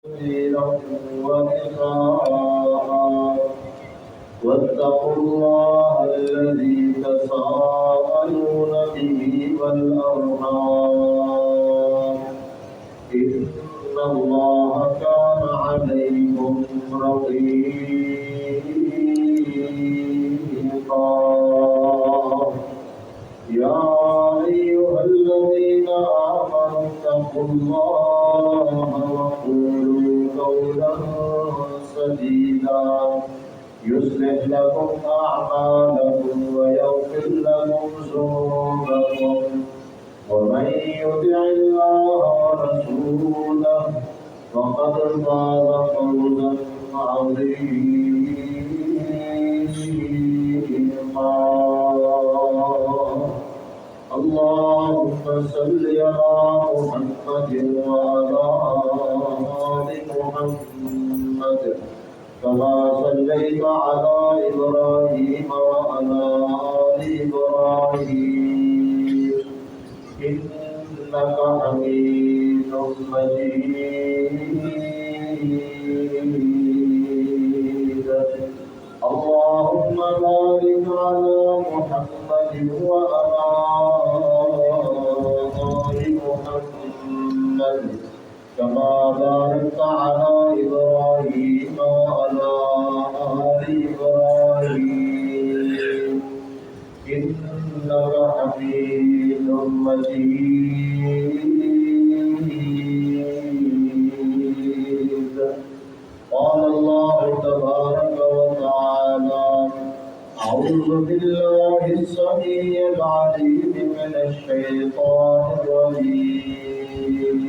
كثيرا ونساء واتقوا الله الذي تساءلون به والأرحام إن الله كان عليكم رقيبا يا أيها الذين آمنوا اتقوا الله وقولوا قولا سديدا يصلح لكم أعمالكم ويغفر لكم ذنوبكم ومن يطع الله ورسوله فقد فاز فوزا عظيما اللهم صل على محمد وعلى آل محمد كما صليت على إبراهيم وعلى آل إبراهيم إنك حميد مجيد اللهم بارك على محمد وعلى آل محمد كما باركت على إبراهيم وعلى آل إبراهيم إنك حميد مجيد قال الله تبارك وتعالى أعوذ بالله السميع العليم من الشيطان الرجيم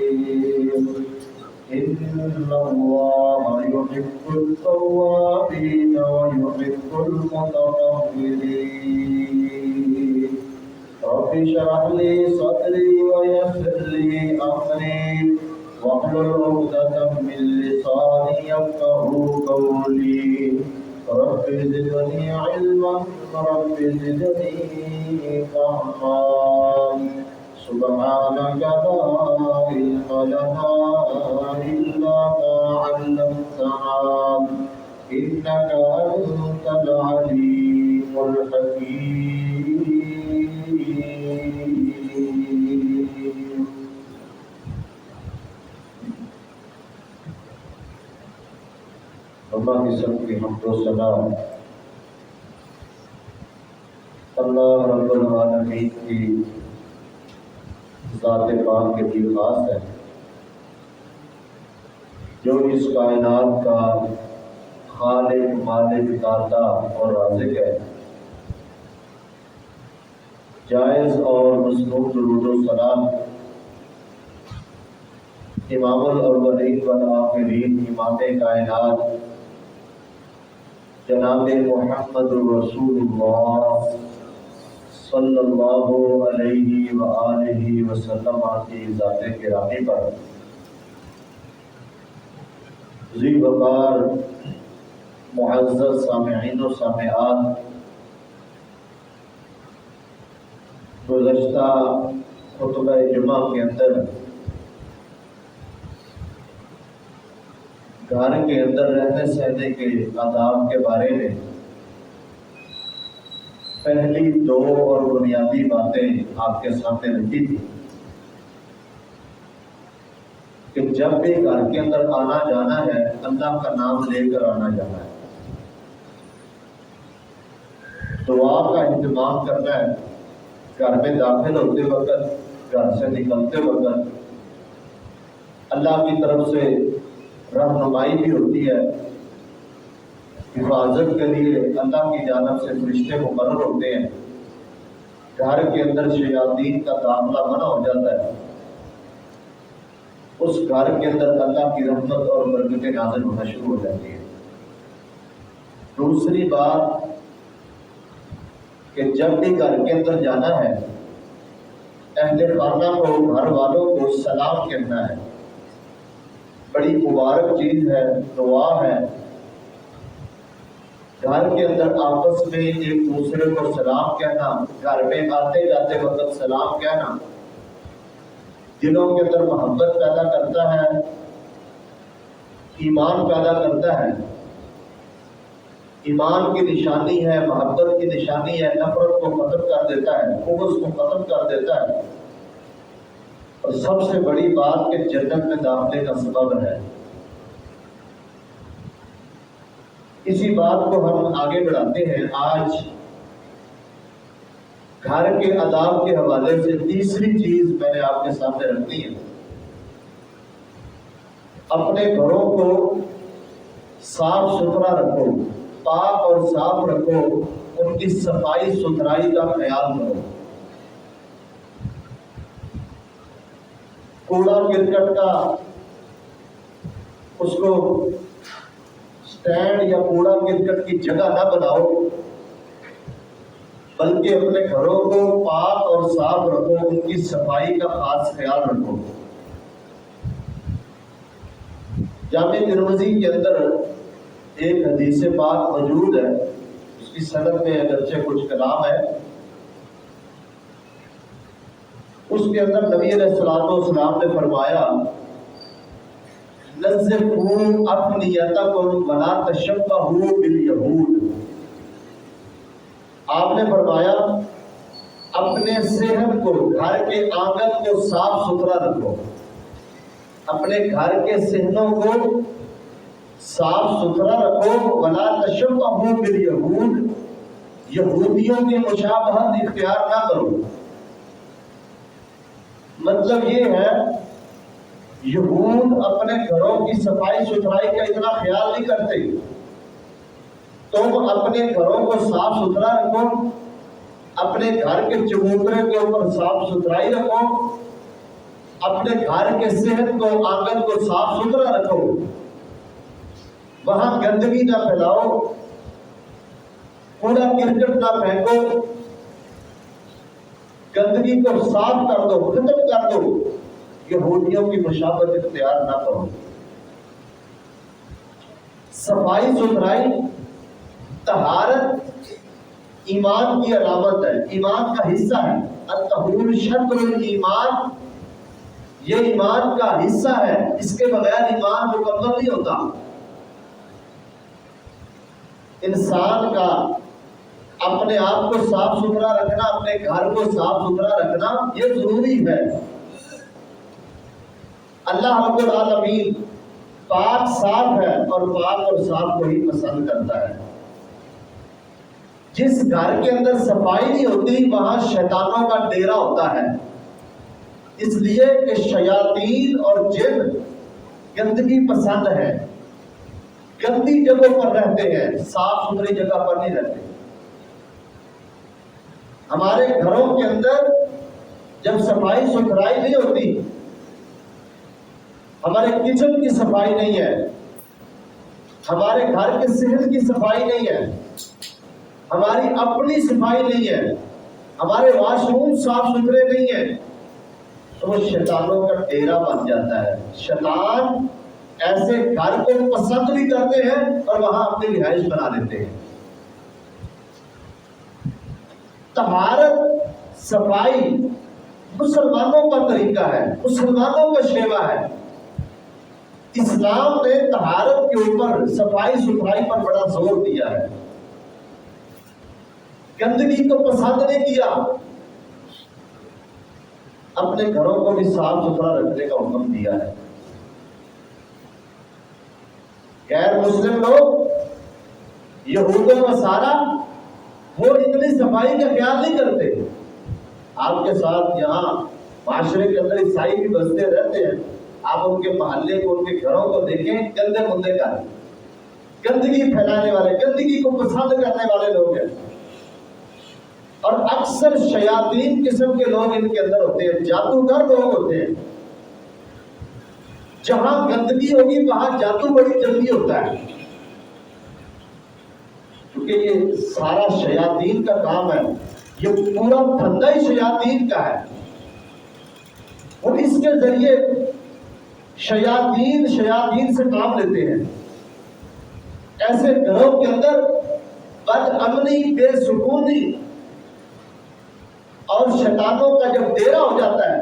إن الله يحب التوابين ويحب المتطهرين رب اشرح لي صدري ويسر لي أمري واحلل عقدة من لساني يفقهوا قولي رب زدني علما رب زدني فهما سبحانك لا علم لنا إلا ما علمتنا إنك أنت العليم الحكيم اللہ کی سب کی حمد و ثنا اللہ رب العالمین کی ذات پاک کے لیے خاص ہے جو اس کائنات کا خالق مالک داتا اور رازق ہے جائز اور مسنون درود و سلام امام الاولین والآخرین امام کائنات جناب محمد رسول اللہ صلی اللہ علیہ وآلہ وسلم کی ذات گرامی پر ذی وقار معزز سامعین و سامعات گزشتہ خطبہ جمعہ کے اندر گھر کے اندر رہنے سہنے کے آداب کے بارے میں پہلی دو اور بنیادی باتیں آپ کے سامنے رکھی تھی کہ جب بھی گھر کے اندر آنا جانا ہے اللہ کا نام لے کر آنا جانا ہے، دعا کا اہتمام کرنا ہے، گھر میں داخل ہوتے وقت گھر سے نکلتے وقت اللہ کی طرف سے رہنمائی بھی ہوتی ہے، حفاظت کے لیے اللہ کی جانب سے فرشتے مقرر ہوتے ہیں، گھر کے اندر شیاطین کا داخلہ منع ہو جاتا ہے، اس گھر کے اندر اللہ کی رحمت اور برکتیں نازل ہونا شروع ہو جاتی ہیں۔ دوسری بات کہ جب بھی گھر کے اندر جانا ہے اہل خانہ کو گھر والوں کو سلام کہنا ہے، بڑی مبارک چیز ہے، دعا ہے۔ گھر کے اندر آپس میں ایک دوسرے کو سلام کہنا، گھر میں آتے جاتے وقت سلام کہنا دلوں کے اندر محبت پیدا کرتا ہے، ایمان پیدا کرتا ہے. ایمان کی نشانی ہے، محبت کی نشانی ہے، نفرت کو ختم کر دیتا ہے، بغض کو ختم کر دیتا ہے، اور سب سے بڑی بات کہ جنت میں داخلے کا سبب ہے. اسی بات کو ہم آگے بڑھاتے ہیں. آج گھر کے آداب کے حوالے سے تیسری چیز میں نے آپ کے سامنے رکھنی ہے. اپنے گھروں کو صاف ستھرا رکھو، پاک اور صاف رکھو، ان کی صفائی ستھرائی کا خیال کرو. کوڑا کرکٹ کا اس کو سٹینڈ یا کوڑا کرکٹ کی جگہ نہ بناؤ، بلکہ اپنے گھروں کو پاک اور صاف رکھو، ان کی صفائی کا خاص خیال رکھو. جامع ترمذی کے اندر ایک حدیث پاک موجود ہے، اس کی سند میں اگرچہ کچھ کلام ہے. اس کے اندر نبی علیہ الصلوۃ والسلام نے فرمایا نظفوا افنیتکم ولا تشبہوا بالیہود. آپ نے فرمایا اپنے صحن کو، گھر کے آنگن کو صاف ستھرا رکھو، اپنے گھر کے صحنوں کو صاف ستھرا رکھو. ولا تشبہوا بالیہود، یہودیوں کی مشابہت اختیار نہ کرو. مطلب یہ ہے یہود اپنے گھروں کی صفائی ستھرائی کا اتنا خیال نہیں کرتے. تم اپنے گھروں کو صاف ستھرا رکھو، اپنے گھر کے چبوترے کے اوپر صاف ستھرائی رکھو، اپنے گھر کے صحن کو، آنگن کو صاف ستھرا رکھو، وہاں گندگی نہ پھیلاؤ، کوڑا کرکٹ نہ پھینکو، گندگی کو صاف کر دو، ختم کر دو، یہودیوں کی مشابہت اختیار نہ کرو. صفائی ستھرائی، طہارت ایمان کی علامت ہے، ایمان کا حصہ ہے. الطہور شطر الایمان، یہ ایمان کا حصہ ہے، اس کے بغیر ایمان مکمل نہیں ہوتا. انسان کا اپنے آپ کو صاف ستھرا رکھنا، اپنے گھر کو صاف ستھرا رکھنا یہ ضروری ہے. اللہ رب العالمین پاک صاف ہے اور پاک اور صاف کو ہی پسند کرتا ہے. جس گھر کے اندر صفائی نہیں ہوتی وہاں شیطانوں کا ڈیرا ہوتا ہے، اس لیے کہ شیاطین اور جن گندگی پسند ہے، گندی جگہوں پر رہتے ہیں، صاف ستھری جگہ پر نہیں رہتے. ہمارے گھروں کے اندر جب صفائی ستھرائی نہیں ہوتی، ہمارے کچن کی صفائی نہیں ہے، ہمارے گھر کے صحن کی صفائی نہیں ہے، ہماری اپنی صفائی نہیں ہے، ہمارے واش روم صاف ستھرے نہیں ہیں، تو وہ شیطانوں کا ڈیرا بن جاتا ہے. شیطان ایسے گھر کو پسند بھی کرتے ہیں اور وہاں اپنی رہائش بنا لیتے ہیں. طہارت، صفائی مسلمانوں کا طریقہ ہے، مسلمانوں کا شیوا ہے. اسلام نے طہارت کے اوپر، صفائی ستھرائی پر بڑا زور دیا ہے، گندگی کو پسند نہیں کیا. اپنے گھروں کو بھی صاف ستھرا رکھنے کا حکم دیا ہے. غیر مسلم لوگ، یہود و نصارہ، وہ اتنی صفائی کا خیال نہیں کرتے. آپ کے ساتھ یہاں معاشرے کے اندر عیسائی بھی بستے رہتے ہیں، آپ ان کے محلے کو، ان کے گھروں کو دیکھیں، گندے مندے کا، گندگی پھیلانے والے، گندگی کو پسند کرنے والے لوگ ہیں. اور اکثر شیاطین قسم کے لوگ ان کے اندر ہوتے ہیں، جادوگر لوگ ہوتے ہیں. جہاں گندگی ہوگی وہاں جادو بڑی جلدی ہوتا ہے، کیونکہ یہ سارا شیاطین کا کام ہے، یہ پورا دھندا ہی شیاطین کا ہے. اور اس کے ذریعے شیاطین سے کام لیتے ہیں. ایسے گھروں کے اندر بد امنی، بے سکونی اور شیطانوں کا جب ڈیرا ہو جاتا ہے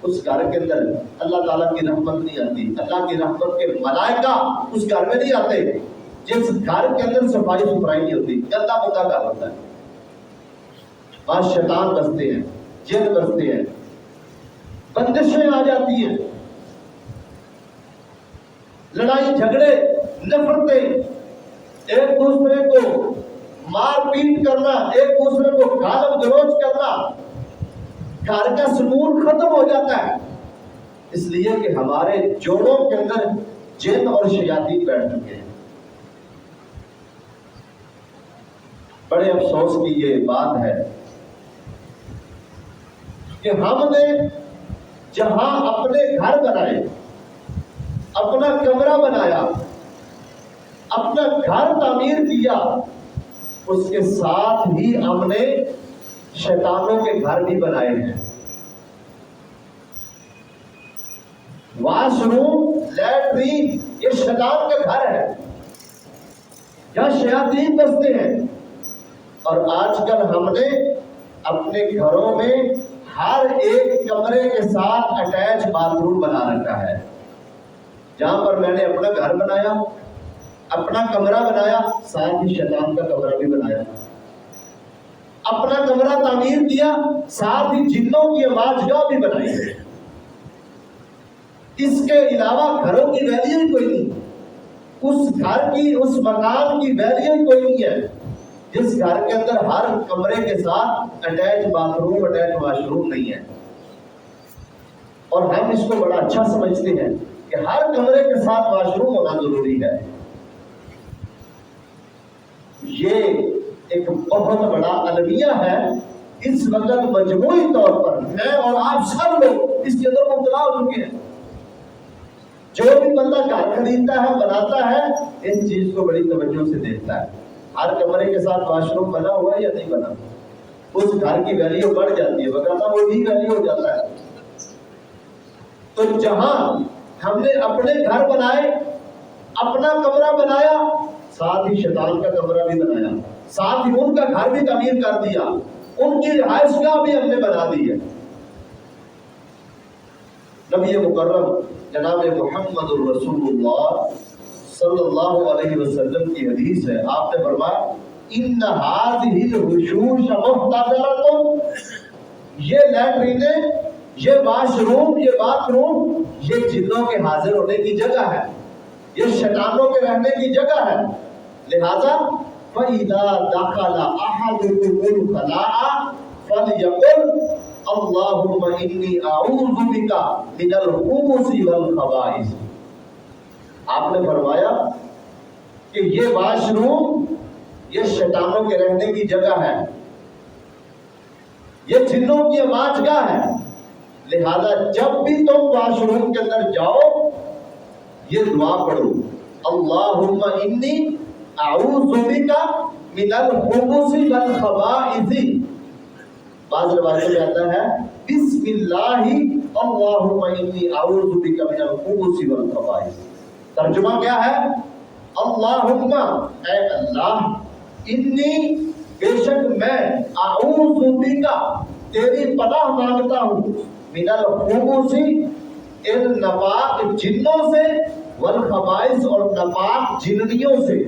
اس گھر کے اندر اللہ تعالیٰ کی رحمت نہیں آتی، اللہ کی رحمت کے ملائکہ اس گھر میں نہیں آتے جس گھر کے اندر صفائی ستھرائی نہیں ہوتی، گندا مندا گھر ہوتا ہے، وہاں شیطان بستے ہیں، جن بستے ہیں، بندشیں آ جاتی ہیں، لڑائی جھگڑے نفرتیں، ایک دوسرے کو مار پیٹ کرنا، ایک دوسرے کو گالم گلوچ کرنا، گھر کا سکون ختم ہو جاتا ہے، اس لیے کہ ہمارے جوڑوں کے اندر جن اور شیاطین بیٹھ چکے ہیں۔ بڑے افسوس کی یہ بات ہے کہ ہم نے جہاں اپنے گھر بنائے، اپنا کمرہ بنایا، اپنا گھر تعمیر کیا، اس کے ساتھ ہی ہم نے شیطانوں کے گھر بھی بنائے ہیں۔ واش روم، لیٹرین، یہ شیطان کا گھر ہے، یہاں شیاطین بستے ہیں۔ اور آج کل ہم نے اپنے گھروں میں ہر ایک کمرے کے ساتھ اٹیچ باتھ روم بنا رکھا ہے۔ جہاں پر میں نے اپنا گھر بنایا، اپنا کمرہ بنایا، ساتھ ہی شیطان کا کمرہ بھی بنایا، اپنا کمرہ تعمیر کیا، ساتھ ہی جنوں کی آواز گاہ بھی بنائی ہے۔ اس کے علاوہ گھروں کی ویلیو ہی کوئی نہیں، اس گھر کی، اس مکان کی ویلیو ہی کوئی نہیں ہے جس گھر کے اندر ہر کمرے کے ساتھ attach bath room, attach wash room نہیں ہے۔ اور ہم اس کو بڑا اچھا سمجھتے ہیں کہ ہر کمرے کے ساتھ واش روم ہونا ضروری ہے۔ یہ ایک بہت بڑا المیہ ہے۔ اس وقت مجموعی طور پر میں اور آپ سب لوگ اس کے اندر مبتلا ہو چکے ہیں۔ جو بھی بندہ گھر خریدتا ہے، بناتا ہے، اس چیز کو بڑی توجہ سے دیکھتا ہے، ہر کمرے کے ساتھ واش روم بنا ہوا ہے یا نہیں بنا، اس گھر کی ویلیو بڑھ جاتی ہے، وگرنہ وہ بھی ویلیو ہو جاتا ہے۔ تو جہاں ہم نے اپنے گھر بنائے، اپنا کمرہ بنایا، ساتھ ہی شیطان کا کمرہ بھی بنایا، ساتھ ہی ان کا گھر بھی تعمیر کر دیا، ان کی رہائش گاہ بھی ہم نے بنا دی ہے۔ نبی مکرم جناب محمد الرسول اللہ صلی اللہ علیہ وسلم کی حدیث ہے، آپ نے فرمایا ان هذه الحشوش محتضرۃ، یہ لیٹرینیں، یہ واش روم، یہ باتھ روم، یہ جنوں کے حاضر ہونے کی جگہ ہے، یہ شیطانوں کے رہنے کی جگہ ہے۔ لہذا فَإِذَا دَخَلَ أَحَدُكُمُ الْخَلَاءَ فَلْيَقُلْ اللہم انی اعوذ بک من الخبث والخبائث۔ آپ نے فرمایا کہ یہ واش روم، یہ شیطانوں کے رہنے کی جگہ ہے، یہ جنوں کی آواز گاہ ہے، لہذا جب بھی تم واش روم کے اندر جاؤ یہ دعا پڑھو، اللہم انی اعوذ بک من الخبث والخبائث۔ بعض روایتوں میں آتا ہے بسم اللہ اللہم انی اعوذ بک من الخبث والخبائث۔ ترجمہ کیا ہے؟ اللہم، اے اللہ، انی، بے شک میں، اعوذ بک، تیری پناہ مانگتا ہوں، من الخبث، ان ناپاک جنوں سے، والخبائث، اور ناپاک جننیوں سے،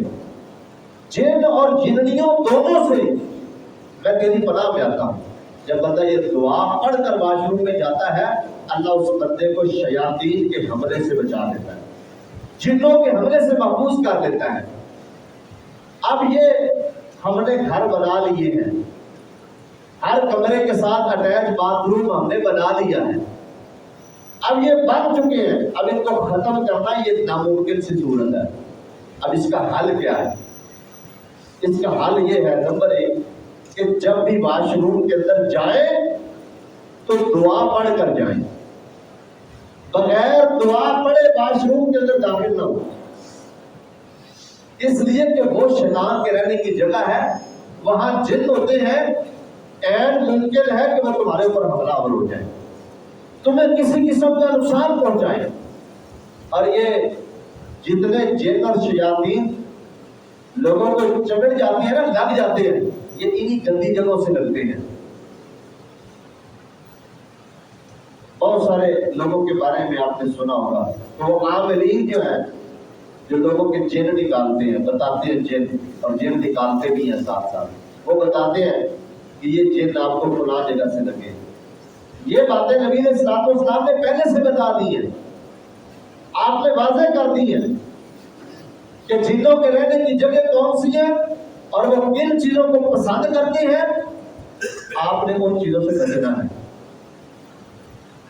جن اور جننیوں دونوں سے میں تیری پناہ میں آتا ہوں۔ جب بندہ یہ دعا پڑھ کر واش روم میں جاتا ہے، اللہ اس بندے کو شیاطین کے حملے سے بچا لیتا ہے، جنوں کے حملے سے محفوظ کر لیتا ہے۔ اب یہ ہم نے گھر بنا لیے ہیں، ہر کمرے کے ساتھ اٹیچ باتھ روم ہم نے بنا لیا ہے، اب یہ بن چکے ہیں، اب ان کو ختم کرنا یہ ناممکن سی صورت ہے۔ اب اس کا حل کیا ہے؟ اس کا حل یہ ہے، نمبر 1 کہ جب بھی واش روم کے اندر جائیں تو دعا پڑھ کر جائیں، بغیر دعا پڑھے واش روم کے اندر داخل نہ ہو، اس لیے کہ وہ شیطان کے رہنے کی جگہ ہے، وہاں جن ہوتے ہیں، اینڈ ممکن ہے کہ وہ تمہارے اوپر حملہ آور ہو جائے، تمہیں کسی قسم کا نقصان پہنچائے۔ اور یہ جتنے جن اور شیاطین لوگوں کو چمٹ جاتی ہیں نا، لگ جاتے ہیں، یہ انہی گندی جگہوں سے لگتے ہیں۔ بہت سارے لوگوں کے بارے میں آپ نے سنا ہوگا، تو وہ عاملین جو ہیں، جو لوگوں کے جن نکالتے ہیں، بتاتے ہیں جن، اور جن نکالتے بھی ہیں ساتھ ساتھ، وہ بتاتے ہیں کہ یہ جن آپ کو فلاں جگہ سے لگے۔ یہ باتیں نبی علیہ الصلوۃ والسلام نے پہلے سے بتا دی ہیں، آپ نے واضح کر دی ہیں کہ جنوں کے رہنے کی جگہ کون سی ہے اور وہ کن چیزوں کو پسند کرتی ہیں، آپ نے ان چیزوں سے بچنا ہے۔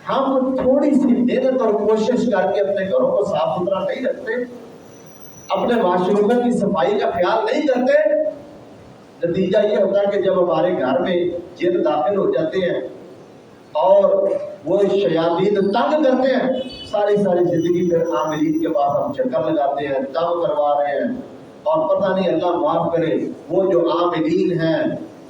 ہم تھوڑی سی محنت اور کوشش کر کے اپنے گھروں کو صاف ستھرا نہیں رکھتے، اپنے واش روموں کی صفائی کا خیال نہیں کرتے، نتیجہ یہ ہوتا ہے کہ جب ہمارے گھر میں جن داخل ہو جاتے ہیں اور وہ شیاطین تنگ کرتے ہیں، ساری زندگی پھر عاملین کے پاس ہم چکر لگاتے ہیں، تنگ کروا رہے ہیں، اور پتہ نہیں اللہ معاف کرے وہ جو عاملین ہیں،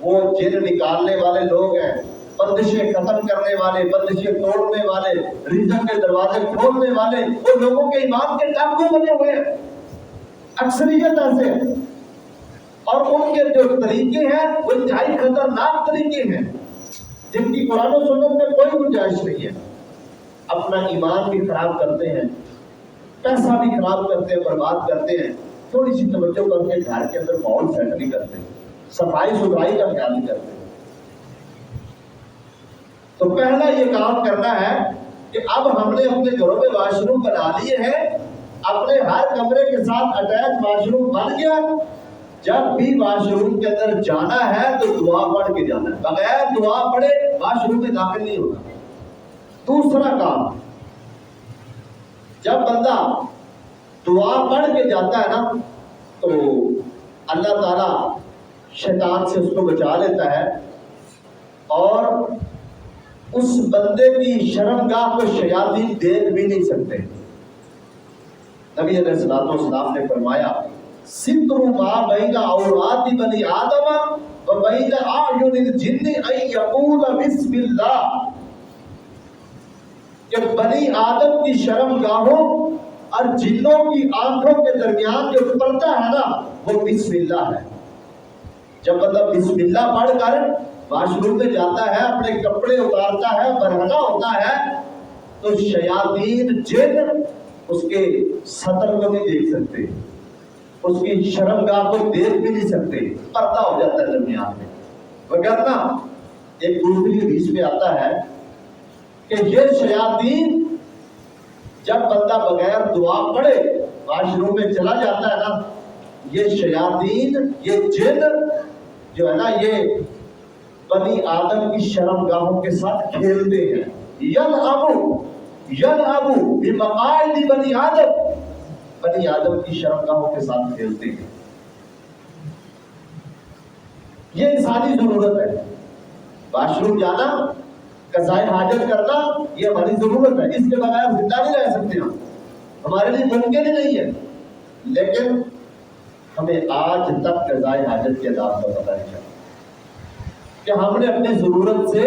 وہ جن نکالنے والے لوگ ہیں، بندشیں ختم کرنے والے، بندشیں توڑنے والے، رزق کے دروازے کھولنے والے، وہ لوگوں کے ایمان کے ڈاکو بنے ہوئے ہیں، اکثریت ایسے ہیں، اور ان کے جو طریقے ہیں وہ انتہائی خطرناک طریقے ہیں جن کی قرآن و سنت میں کوئی گنجائش نہیں ہے۔ اپنا ایمان بھی خراب کرتے ہیں، پیسہ بھی خراب کرتے ہیں، برباد کرتے ہیں، تھوڑی سی توجہ کر کے گھر کے اندر ماحول سیٹ نہیں کرتے، صفائی ستھرائی کا خیال نہیں کرتے۔ تو پہلا یہ کام کرنا ہے کہ اب ہم نے اپنے گھروں میں واش روم بنا لیے ہیں، اپنے ہر کمرے کے ساتھ اٹیچ واش روم بن گیا، جب بھی واش روم کے اندر جانا ہے تو دعا پڑھ کے جانا ہے، بغیر دعا پڑھے واش روم میں داخل نہیں ہونا۔ دوسرا کام، جب بندہ دعا پڑھ کے جاتا ہے نا تو اللہ تعالیٰ شیطان سے اس کو بچا لیتا ہے، اور اس بندے کی شرمگاہ کو شیاطین دیکھ بھی نہیں سکتے۔ نبی علیہ الصلوۃ والسلام نے فرمایا، ستر ما بین عورات بنی آدم و بین اعین الجن ان یقول بسم اللہ، کہ بنی آدم کی شرمگاہوں اور جنوں کی آنکھوں کے درمیان جو پردہ ہے نا وہ بسم اللہ ہے۔ جب بندہ بسم اللہ پڑھ کر واش روم میں جاتا ہے، اپنے کپڑے اتارتا ہے، برہنہ ہوتا ہے، تو شیاطین جن اس کے سطر کو نہیں دیکھ سکتے، اس کی شرمگاہ کو دیکھ بھی نہیں سکتے، پردہ ہو جاتا ہے درمیان میں۔ وگرنہ ایک دوسری حدیث میں آتا ہے کہ یہ شیاطین جب بندہ بغیر دعا پڑھے واش روم میں چلا جاتا ہے نا، یہ شیاطین، یہ جن جو ہے نا، یہ بنی آدم کی شرمگاہوں کے ساتھ کھیلتے ہیں۔ یلعبوا بمقاعد بنی آدم، بنی آدم کی شرمگاہوں کے ساتھ کھیلتے ہیں۔ یہ انسانی ضرورت ہے، واش روم جانا، قضائے حاجت کرنا، یہ ہماری ضرورت ہے، اس کے بغیر زندہ نہیں رہ سکتے ہم، ہمارے لیے ممکن ہی نہیں ہے۔ لیکن ہمیں آج تک قضائے حاجت کے آداب کا پتہ نہیں چلا کہ ہم نے اپنی ضرورت سے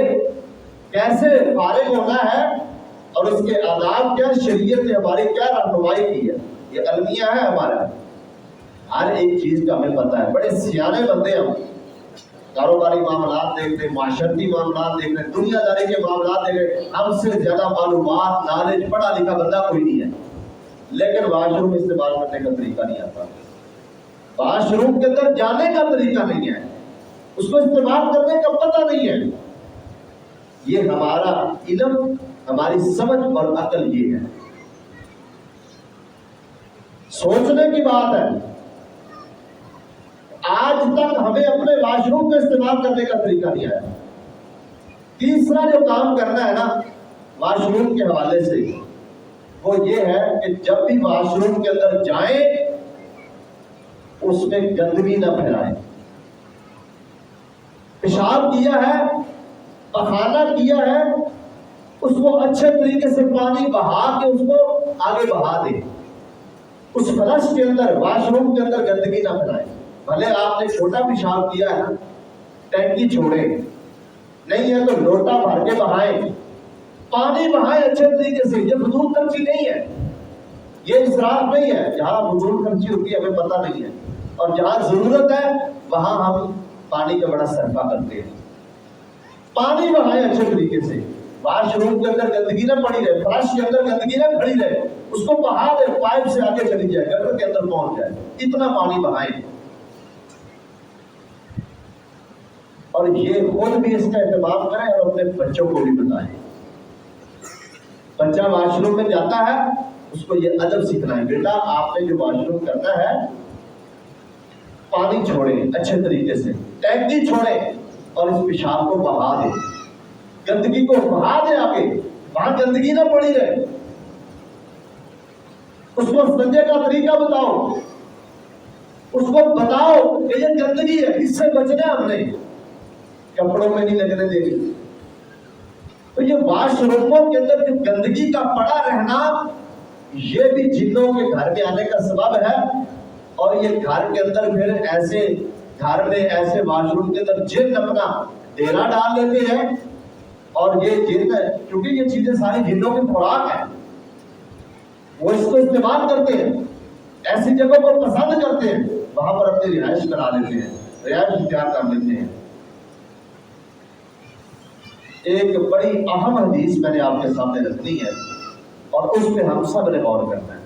کیسے فارغ ہونا ہے اور اس کے آداب کیا، شریعت نے ہماری کیا رہنمائی کی ہے۔ یہ المیہ ہے ہمارا، ہر ایک چیز کا ہمیں پتہ ہے، بڑے سیانے بندے ہم، کاروباری معاملات دیکھتے، معاشرتی معاملات دیکھتے، دنیا داری کے معاملات دیکھتے، ہم سے زیادہ معلومات، نالج، پڑھا لکھا بندہ کوئی نہیں ہے، لیکن واش روم استعمال کرنے کا طریقہ نہیں آتا، واش روم کے اندر جانے کا طریقہ نہیں ہے، اس کو استعمال کرنے کا پتہ نہیں ہے۔ یہ ہمارا علم، ہماری سمجھ اور عقل یہ ہے، سوچنے کی بات ہے۔ آج تک ہمیں اپنے واش روم کا استعمال کرنے کا طریقہ نہیں آیا۔ تیسرا جو کام کرنا ہے نا واش روم کے حوالے سے، وہ یہ ہے کہ جب بھی واش روم کے اندر جائیں اس میں گندگی نہ پھیلائیں۔ پیشاب کیا ہے، پخانہ کیا ہے، اس کو اچھے طریقے سے پانی بہا کے اس کو آگے بہا دیں، اس فلش کے اندر، واش روم کے اندر گندگی نہ پھیلائیں۔ بھلے آپ نے چھوٹا پیشاب کیا ہے نا، ٹینکی چھوڑیں، نہیں ہے تو لوٹا بھر کے بہائیں، پانی بہائیں اچھے طریقے سے، یہ فضول خرچی نہیں ہے، یہ اسراف نہیں ہے۔ جہاں فضول خرچی ہوتی ہے ہمیں پتہ نہیں ہے، اور جہاں ضرورت ہے وہاں ہم پانی کا بڑا صرفہ کرتے ہیں۔ پانی بہائیں اچھے طریقے سے، واش روم کے اندر گندگی نہ پڑی رہے، فلش کے اندر گندگی نہ کھڑی رہے، اس کو بہا دے، پائپ سے آگے چلی جائے، گٹر کے اندر پہنچ جائے، اتنا پانی بہائیں۔ اور یہ خود بھی اس کا اہتمام کریں اور اپنے بچوں کو بھی بتائیں۔ بچہ واش روم میں جاتا ہے، اس کو یہ ادب سیکھنا ہے، بیٹا آپ نے جو واش روم کرنا ہے پانی چھوڑیں اچھے طریقے سے، ٹینکی چھوڑیں اور اس پیشاب کو بہا دیں، گندگی کو بہا دیں آگے، وہاں گندگی نہ پڑی رہے۔ اس کو سنجے کا طریقہ بتاؤ، اس کو بتاؤ کہ یہ گندگی ہے، اس سے بچنا ہم نے، کپڑوں میں نہیں لگنے دینی۔ تو یہ واش روموں کے اندر جو گندگی کا پڑا رہنا، یہ بھی جنوں کے گھر میں آنے کا سبب ہے، اور یہ گھر کے اندر پھر ایسے گھر میں ایسے واش روم کے اندر جن اپنا ڈیرا ڈال لیتے ہیں، اور یہ جن کیونکہ یہ چیزیں ساری جنوں کی خوراک ہیں، وہ اس کو استعمال کرتے ہیں، ایسی جگہوں کو پسند کرتے ہیں، وہاں پر اپنی رہائش کرا لیتے ہیں، رہائش اختیار کر لیتے ہیں۔ ایک بڑی اہم حدیث میں نے آپ کے سامنے رکھنی ہے، اور اس پہ ہم سب نے غور کرنا ہے۔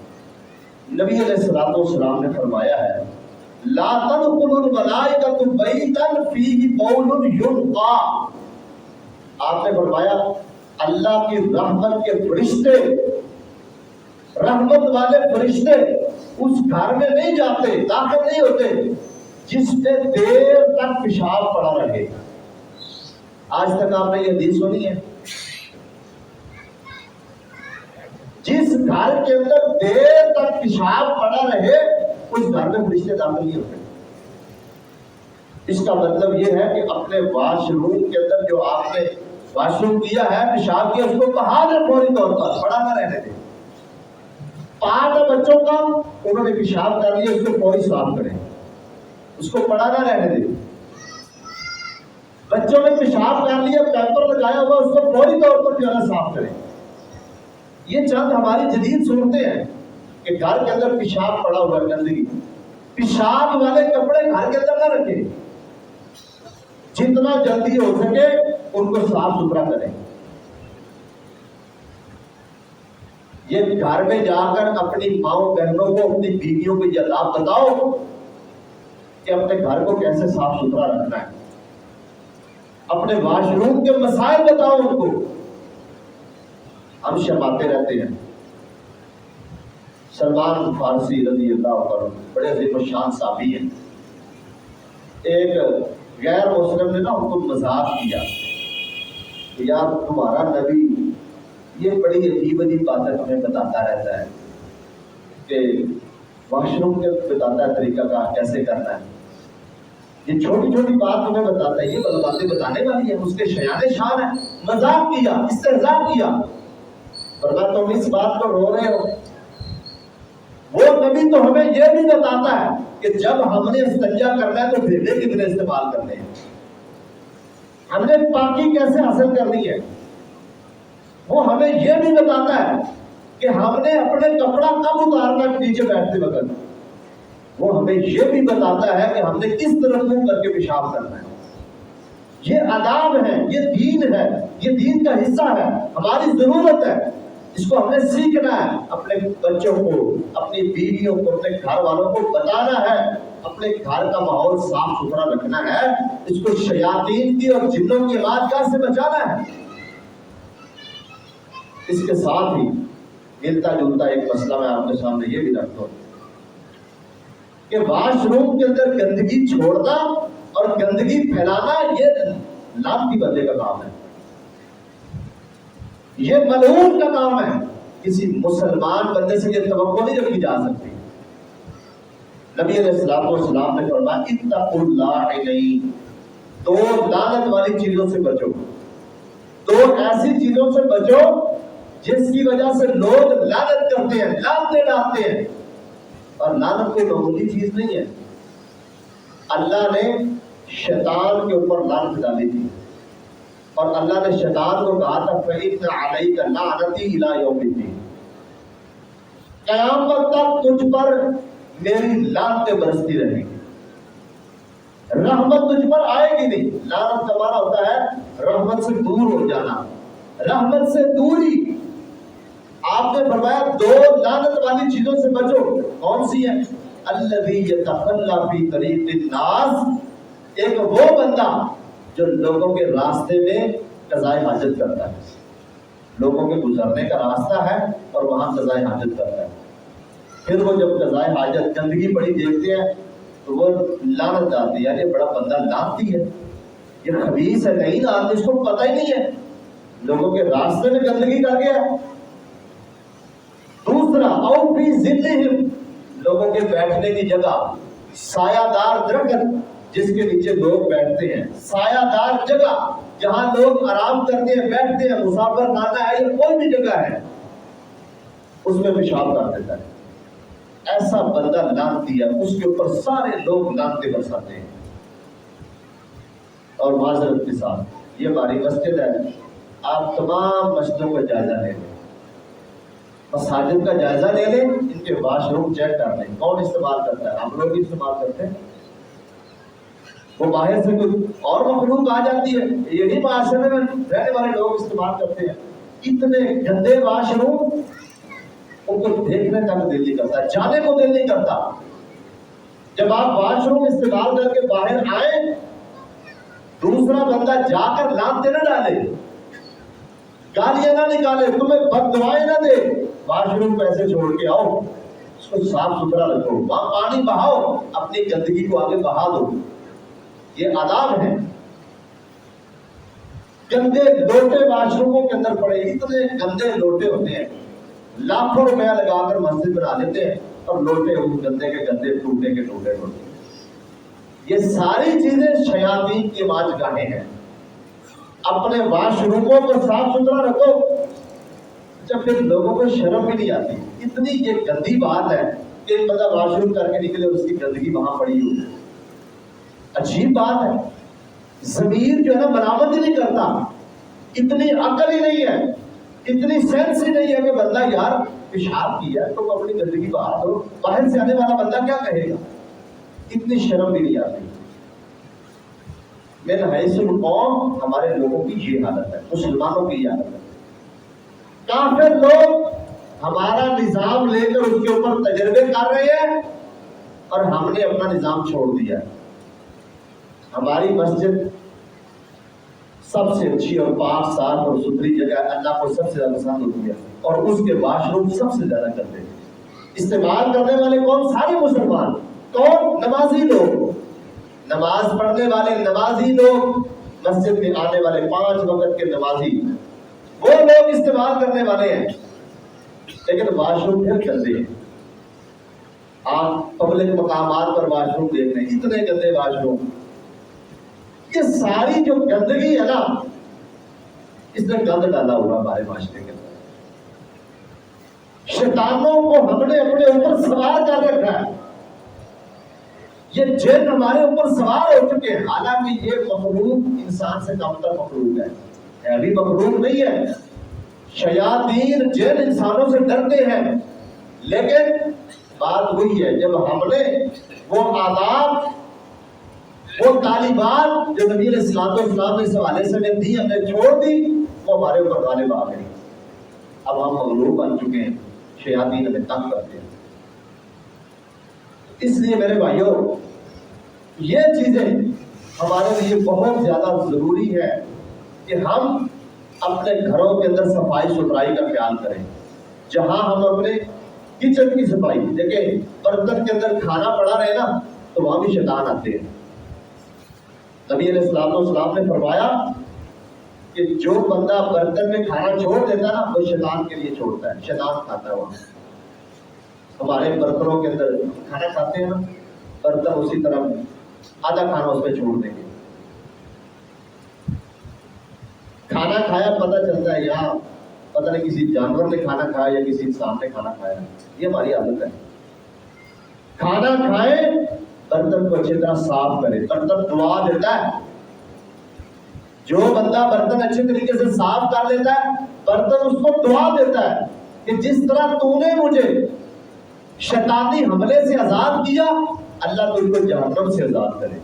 نبی علیہ الصلوۃ والسلام نے فرمایا ہے، لا تدخل الملائکۃ بیتا فیہ بول یلقى، آپ نے فرمایا اللہ کی رحمت کے فرشتے، رحمت والے فرشتے اس گھر میں نہیں جاتے، داخل نہیں ہوتے جس میں دیر تک پیشاب پڑا رہے۔ آج تک آپ نے یہ حدیث سنی ہے؟ جس گھر کے اندر دیر تک پیشاب پڑا رہے اس گھر میں فرشتے داخل نہیں ہوتے۔ اس کا مطلب یہ ہے کہ اپنے واش روم کے اندر جو آپ نے واش روم کیا ہے، پیشاب کیا، اس کو بہا دیں فوری طور پر، پڑا نہ رہنے دیں۔ پارٹ ہے بچوں کا، انہوں نے پیشاب کر لیا، اس کو فوری صاف کریں، اس کو پڑا نہ رہنے دیں۔ بچوں نے پیشاب کر لیا، پیپر لگایا ہوا، اس کو فوری طور پر جو ہے صاف کریں۔ یہ چند ہماری جدید صورتیں ہیں کہ گھر کے اندر پیشاب پڑا ہوا ہے، گندگی، پیشاب والے کپڑے گھر کے اندر نہ رکھیں، جتنا جلدی ہو سکے ان کو صاف ستھرا کریں۔ یہ گھر میں جا کر اپنی ماؤں بہنوں کو، اپنی بیویوں کو یہ آداب بتاؤ کہ اپنے گھر کو کیسے صاف ستھرا رکھنا ہے، اپنے واش روم کے مسائل بتاؤ ان کو۔ ہم شرماتے رہتے ہیں۔ سلمان فارسی رضی اللہ عنہ بڑے عظیم الشان صحابی ہیں، ایک غیر مسلم نے نا ان کو مذاق کیا کہ یار تمہارا نبی یہ بڑی عجیب عجیب باتیں ہمیں بتاتا رہتا ہے کہ واش روم کے بتاتا ہے طریقہ کار کیسے کرنا ہے، یہ چھوٹی چھوٹی بات ہمیں بتاتا ہے، یہ باتیں بتانے والی ہے، اس کے شیان شان ہے۔ مذاق کیا، استہزاء کیا، ورنہ تم اس بات کو رو رہے ہو۔ وہ نبی تو ہمیں یہ بھی بتاتا ہے کہ جب ہم نے استنجا کرنا ہے تو بھیڑے کتنے استعمال کرنے ہیں، ہم نے پاکی کیسے حاصل کرنی ہے۔ وہ ہمیں یہ بھی بتاتا ہے کہ ہم نے اپنے کپڑا کب اتارنا ہے نیچے بیٹھتے وقت۔ وہ ہمیں یہ بھی بتاتا ہے کہ ہم نے کس طرح منہ کر کے پیشاب کرنا ہے۔ یہ آداب ہے، یہ دین ہے، یہ دین کا حصہ ہے، ہماری ضرورت ہے، اس کو ہم نے سیکھنا ہے، اپنے بچوں کو، اپنی بیویوں کو، اپنے گھر والوں کو بتانا ہے، اپنے گھر کا ماحول صاف ستھرا رکھنا ہے، اس کو شیاطین کی اور جنوں کی آوازگاہ سے بچانا ہے۔ اس کے ساتھ ہی ملتا جلتا ایک مسئلہ میں آپ کے سامنے یہ بھی رکھتا ہوں کہ واش روم کے اندر گندگی چھوڑنا اور گندگی پھیلانا یہ لعنتی بندے کا کام ہے، یہ ملعون کا کام ہے۔ کسی مسلمان بندے سے یہ توقع نہیں رکھی جا سکتی۔ نبی علیہ الصلوۃ والسلام نے فرمایا اتقوا اللاعنین، دو لعنت والی چیزوں سے بچو، دو ایسی چیزوں سے بچو جس کی وجہ سے لوگ لعنت کرتے ہیں، لعنتیں ڈالتے ہیں، اور لعنت کوئی معمولی چیز نہیں ہے۔ اللہ نے شیطان کے اوپر لعنت ڈالی تھی، اور اللہ نے شیطان کو کہا تھا فَإِنَّ عَلَيْكَ لَعْنَتِي إِلَىٰ يَوْمِ الدِّينِ، قیامت تک تجھ پر میری لعنتیں برستی رہیں گی، رحمت تجھ پر آئے گی نہیں۔ لعنت کا معنی ہوتا ہے رحمت سے دور ہو جانا، رحمت سے دوری. آپ نے فرمایا دو لعنت والی چیزوں سے بچو. کون سی ہیں؟ الذی یتخلی فی طریق الناس. ایک وہ بندہ جو لوگوں کے راستے میں قضائے حاجت کرتا ہے. لوگوں کے گزرنے کا راستہ ہے اور وہاں قضائے حاجت کرتا ہے. پھر وہ جب قضائے حاجت گندگی پڑی دیکھتے ہیں تو وہ لعنت ڈالتی ہے. یہ بڑا بندہ لعنتی ہے, یہ خبیث ہے, نہیں ڈالتی, اس کو پتہ ہی نہیں ہے, لوگوں کے راستے میں گندگی کر گیا. دوسرا او فی ظلہم, لوگوں کے بیٹھنے کی جگہ, سایہ دار درخت جس کے نیچے لوگ بیٹھتے ہیں, سایہ دار جگہ جہاں لوگ آرام کرتے ہیں, بیٹھتے ہیں, مسافر خانہ ہے یا کوئی بھی جگہ ہے, اس میں پیشاب کر دیتا ہے. ایسا بندہ لعنتی ہے, اس کے اوپر سارے لوگ لعنتیں برساتے ہیں. اور معذرت کے ساتھ یہ ہماری مسجد ہے, آپ تمام مسجدوں کا جائزہ لے لیں, مساجد کا جائزہ لے لیں, ان کے واش روم چیک کر لیں, کون استعمال کرتا ہے. ہم لوگ بھی استعمال کرتے ہیں, وہ باہر سے کوئی اور مخلوق آ جاتی ہے, یہی معاشرے میں رہنے والے لوگ استعمال کرتے ہیں. اتنے گندے واش روم, ان کو دیکھنے تک دل نہیں کرتا, جانے کو دل نہیں کرتا. جب آپ واش روم استعمال کر کے باہر آئیں, دوسرا بندہ جا کر لعنتیں نہ ڈالے, گالیاں نہ نکالے, تمہیں بد دعائیں نہ دے, واش روم پیسے چھوڑ کے آؤ, اس کو صاف ستھرا رکھو, وہاں پانی بہاؤ, اپنی گندگی کو آگے بہا دو. یہ آداب ہے. گندے لوٹے واش روموں کے اندر پڑے, اتنے گندے لوٹے ہوتے ہیں, لاکھوں روپیہ لگا کر مسجد بنا لیتے ہیں, اور لوٹے اس گندے کے گندے, ٹوٹے کے ٹوٹے ہوتے ہیں. یہ ساری چیزیں شیاطین کی واج گاہیں ہیں. اپنے واش روموں کو صاف ستھرا رکھو. جب پھر لوگوں کو شرم بھی نہیں آتی, اتنی یہ گندی بات ہے کہ ایک بندہ واش روم کر کے نکلے, اس کی گندگی وہاں پڑی ہوئی. عجیب بات ہے. ضمیر جو ہے نا ملامت ہی نہیں کرتا, اتنی عقل ہی نہیں ہے, اتنی سینس ہی نہیں ہے کہ بندہ یار پیشاب کیا ہے تو اپنی گندگی باہر دو, باہر سے آنے والا بندہ کیا کہے گا. اتنی شرم بھی نہیں آتی. من حیث القوم ہمارے لوگوں کی یہ حالت ہے, مسلمانوں کی یہ حالت ہے. کافر لوگ ہمارا نظام لے کر اس کے اوپر تجربے کر رہے ہیں, اور ہم نے اپنا نظام چھوڑ دیا. ہماری مسجد سب سے اچھی اور پاک صاف اور ستھری جگہ, اللہ کو سب سے زیادہ پسند ہوتی ہے, اور اس کے واش روم سب سے زیادہ کرتے ہیں. استعمال کرنے والے کون؟ سارے مسلمان. کون؟ نمازی لوگ, نماز پڑھنے والے نمازی لوگ, مسجد میں آنے والے 5 وقت کے نمازی, وہ لوگ استعمال کرنے والے ہیں. لیکن واش روم پھر کرتے ہیں. آپ پبلک مقامات پر واش روم دیکھ رہے ہیں, اتنے گندے واش روم. یہ ساری جو گندگی ہے نا, اس نے گند ڈالا ہوا ہمارے معاشرے کے اندر. شیطانوں کو ہم نے اپنے اوپر سوار کر رکھا ہے. یہ جن ہمارے اوپر سوار ہو چکے ہیں. حالانکہ یہ مخلوق انسان سے کمتر مخلوق ہے, ابھی مخلوق نہیں ہے. شیاطین جن انسانوں سے ڈرتے ہیں, لیکن بات وہی ہے, جب ہم نے وہ آداب, وہ تعلیمات جو نبی علیہ السلام نے اس حوالے سے ہمیں دی, ہم نے چھوڑ دی, وہ ہمارے اوپر غالب آ گئی. اب ہم مغلوب بن چکے ہیں, شیاطین ہمیں تنگ کرتے ہیں. اس لیے میرے بھائیوں, یہ چیزیں ہمارے لیے بہت زیادہ ضروری ہے کہ ہم اپنے گھروں کے اندر صفائی ستھرائی کا خیال کریں. جہاں ہم اپنے کچن کی صفائی دیکھیں, برتن کے اندر کھانا پڑا رہے نا تو وہاں بھی شیطان آتے ہیں. نبی علیہ السلام نے فرمایا کہ جو بندہ برتن میں کھانا چھوڑ دیتا ہے نا, وہ شیطان کے لیے چھوڑتا ہے, شیطان کھاتا ہے وہاں. ہمارے برتنوں کے اندر کھانا کھاتے ہیں نا, برتن اسی طرح آدھا کھانا اس پہ چھوڑ دیں گے. کھانا کھایا پتہ چلتا ہے یہاں پتہ نہیں کسی جانور نے کھانا کھایا یا کسی انسان نے کھانا کھایا. یہ ہماری عادت ہے. کھانا کھائے, برتن کو اچھی طرح صاف کرے. برتن دعا دیتا ہے. جو بندہ برتن اچھے طریقے سے صاف کر لیتا ہے, برتن اس کو دعا دیتا ہے کہ جس طرح تو نے مجھے شیطانی حملے سے آزاد کیا, اللہ تو ان کو جہنم سے آزاد کرے.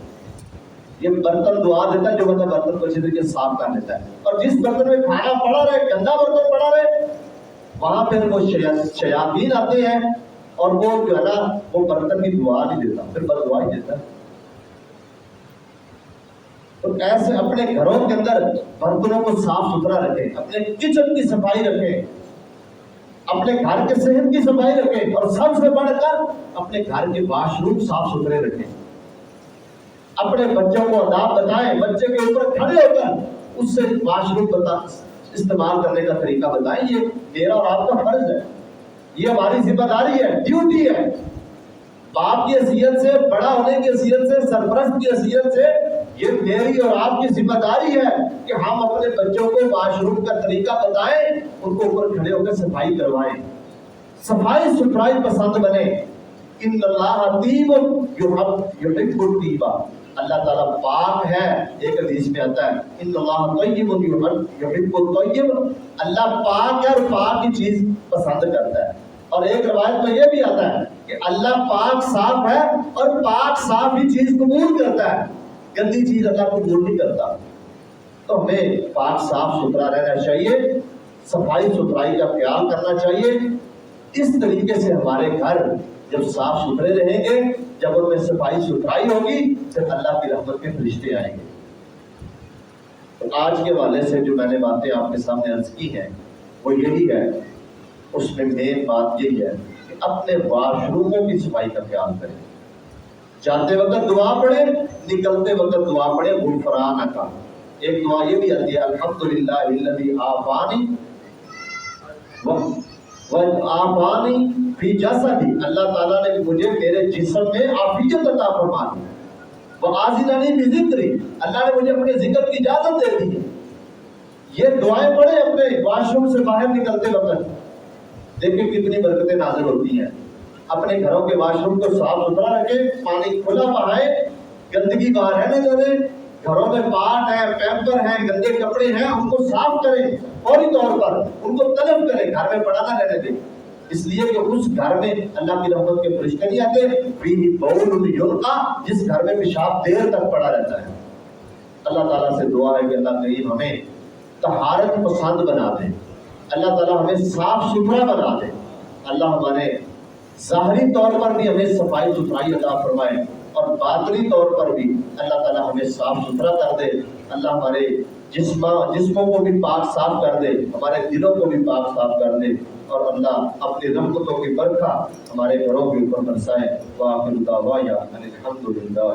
یہ برتن دعا دیتا ہے جو بندہ برتن کو اچھی طریقے سے صاف کر لیتا ہے. اور جس برتن میں کھانا پڑا رہے، گندا برتن پڑا رہے، وہاں پھر وہ شیاطین آتے ہیں اور وہ جو ہے نا وہ برتن کی دعا نہیں دیتا، پھر بد دعا ہی دیتا ہے. تو ایسے اپنے گھروں کے اندر برتنوں کو صاف ستھرا رکھیں، اپنے کچن کی صفائی رکھیں، اپنے گھر کے صحن کی صفائی رکھیں، اور سب سے بڑھ کر اپنے گھر کے واش روم صاف ستھرے رکھیں. اپنے بچوں کو آداب بتائیں، بچے کے اوپر کھڑے ہو کر اس سے واش روم استعمال کرنے کا طریقہ بتائیں. یہ میرا اور آپ کا فرض ہے، یہ ہماری ذمہ داری ہے، ڈیوٹی ہے. باپ کی حیثیت سے، بڑا ہونے کی حیثیت سے، سرپرست کی حیثیت سے یہ میری اور آپ کی ذمہ داری ہے کہ ہم اپنے بچوں کو واش روم کا طریقہ بتائیں، ان کو اوپر کھڑے ہو کر صفائی کروائیں، صفائی ستھرائی پسند بنے. ان اللہ طیب یحب الطیب، اللہ تعالیٰ پاک ہے. ایک حدیث میں آتا ہے ان اللہ طیب یحب الطیب، اللہ پاک ہے اور پاک کی چیز پسند کرتا ہے. اور ایک روایت میں یہ بھی آتا ہے کہ اللہ پاک صاف ہے اور پاک صاف ہی چیز قبول کرتا ہے، گندی چیز اللہ قبول نہیں کرتا. تو ہمیں پاک صاف ستھرا رہنا چاہیے، صفائی ستھرائی کا خیال کرنا چاہیے. اس طریقے سے ہمارے گھر جب صاف ستھرے رہیں گے، جب ان میں صفائی ستھرائی ہوگی، پھر اللہ کی رحمت کے فرشتے آئیں گے. تو آج کے حوالے سے جو میں نے باتیں آپ کے سامنے عرض کی ہیں وہ یہی ہے. اس میں مین بات یہی ہے کہ اپنے واش روموں کی صفائی کا خیال کریں. جاتے وقت دعا پڑھیں، نکلتے وقت دعا پڑھیں غفرانہ کا. ایک دعا یہ بھی آتی ہے الحمدللہ الذی عافانی وعافانی فی جسدی، اللہ تعالیٰ نے مجھے میرے جسم میں عافیت عطا فرما دی. وآذننی بذکری، اللہ نے مجھے اپنے ذکر کی اجازت دے دی. یہ دعائیں پڑھیں اپنے واش روم سے باہر نکلتے وقت. دیکھیں کتنی برکتیں نازل ہوتی ہیں. اپنے گھروں کے واش روم کو صاف ستھرا رکھیں، پانی کھلا بہائیں، گندگی باہر رہنے دیں. گھروں میں پاٹ ہیں، پیمپر ہیں، گندے کپڑے ہیں، ان کو صاف کریں، فوری طور پر ان کو طلب کریں، گھر میں پڑا نہ رہنے دیں. اس لیے کہ اس گھر میں اللہ کی رحمت کے فرشتے نہیں آتے. فیہ بول یلقی، جس گھر میں پیشاب دیر تک پڑا رہتا ہے. اللہ تعالیٰ سے دعا ہے کہ اللہ کریم ہمیں طہارت پسند بنا دے، اللہ تعالیٰ ہمیں صاف ستھرا بنا دے. اللہ ہمارے ظاہری طور پر بھی ہمیں صفائی ستھرائی عطا فرمائے اور باطنی طور پر بھی اللہ تعالیٰ ہمیں صاف ستھرا کر دے. اللہ ہمارے جسموں کو بھی پاک صاف کر دے، ہمارے دلوں کو بھی پاک صاف کر دے، اور اللہ اپنی رحمتوں کی برکھا ہمارے گھروں کے اوپر برسائے. وآخر دعوانا ان الحمد للہ.